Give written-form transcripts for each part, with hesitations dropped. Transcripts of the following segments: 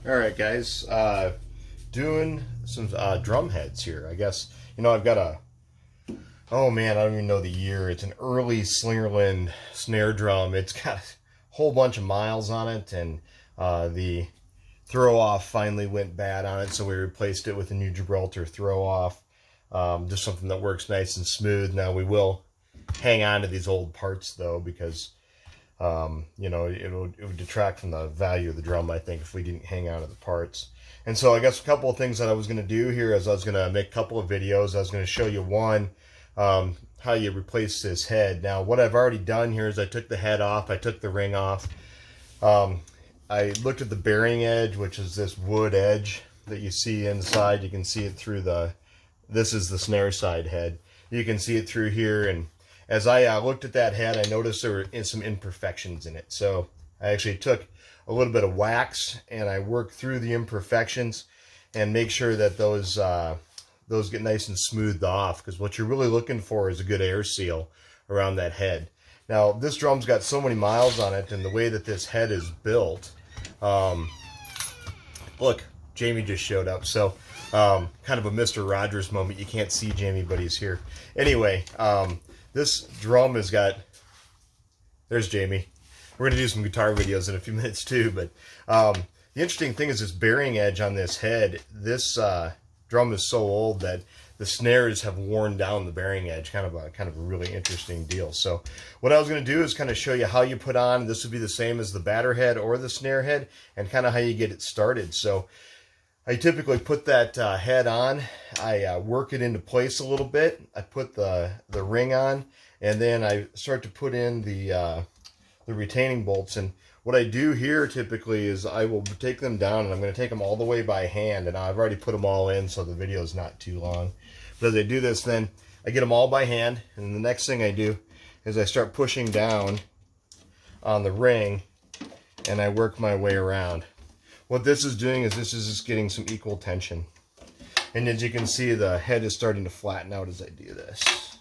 All right, guys, doing some drum heads here. I guess, I've got oh man, I don't even know the year. It's an early Slingerland snare drum. It's got a whole bunch of miles on it, and the throw-off finally went bad on it, so we replaced it with a new Gibraltar throw-off. Just something that works nice and smooth. Now, we will hang on to these old parts, though, because it would detract from the value of the drum, I think, if we didn't hang on to the parts. And so I guess a couple of things that I was going to do here is I was going to make a couple of videos. I was going to show you one, how you replace this head. Now, what I've already done here is I took the head off, I took the ring off. I looked at the bearing edge, which is this wood edge that you see inside. You can see it through this is the snare side head. You can see it through here, and as I looked at that head, I noticed there were some imperfections in it. So I actually took a little bit of wax and I worked through the imperfections and make sure that those get nice and smoothed off, because what you're really looking for is a good air seal around that head. Now, this drum's got so many miles on it, and the way that this head is built, look, Jamie just showed up. So kind of a Mr. Rogers moment. You can't see Jamie, but he's here. Anyway, this drum has got, there's Jamie. We're going to do some guitar videos in a few minutes too, but the interesting thing is this bearing edge on this head. This drum is so old that the snares have worn down the bearing edge. Kind of a really interesting deal. So what I was going to do is kind of show you how you put on, this would be the same as the batter head or the snare head, and kind of how you get it started. So I typically put that head on, I work it into place a little bit, I put the ring on, and then I start to put in the retaining bolts. And what I do here typically is I will take them down, and I'm going to take them all the way by hand, and I've already put them all in so the video is not too long. But as I do this, then I get them all by hand, and the next thing I do is I start pushing down on the ring, and I work my way around. What this is doing is this is just getting some equal tension. And as you can see, the head is starting to flatten out as I do this.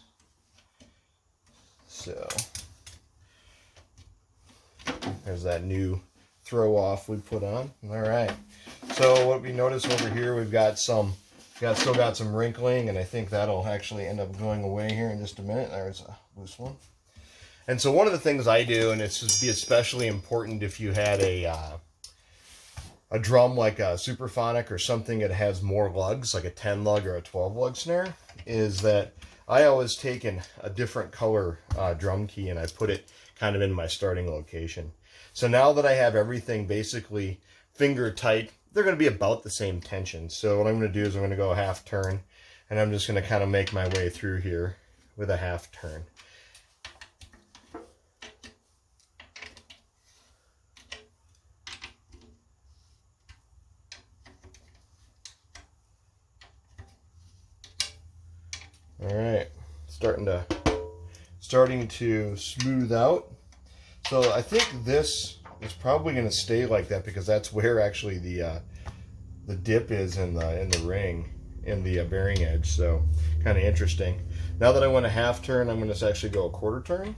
So there's that new throw off we put on. All right. So what we notice over here, we've got still got some wrinkling, and I think that'll actually end up going away here in just a minute. There's a loose one. And so one of the things I do, and it's just be especially important if you had a drum like a Superphonic or something that has more lugs, like a 10 lug or a 12 lug snare, is that I always take a different color drum key and I put it kind of in my starting location. So now that I have everything basically finger tight, they're going to be about the same tension. So what I'm going to do is I'm going to go a half turn, and I'm just going to kind of make my way through here with a half turn. All right, starting to smooth out. So I think this is probably going to stay like that, because that's where actually the dip is in the ring, in the bearing edge. So kind of interesting. Now that I went a half turn, I'm going to actually go a quarter turn.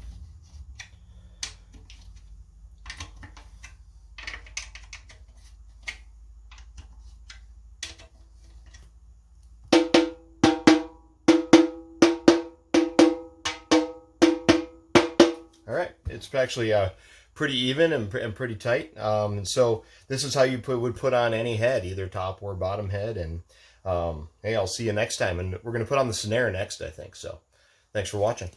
All right, it's actually pretty even and pretty tight. And so this is how you would put on any head, either top or bottom head. And hey, I'll see you next time. And we're going to put on the snare next, I think. So thanks for watching.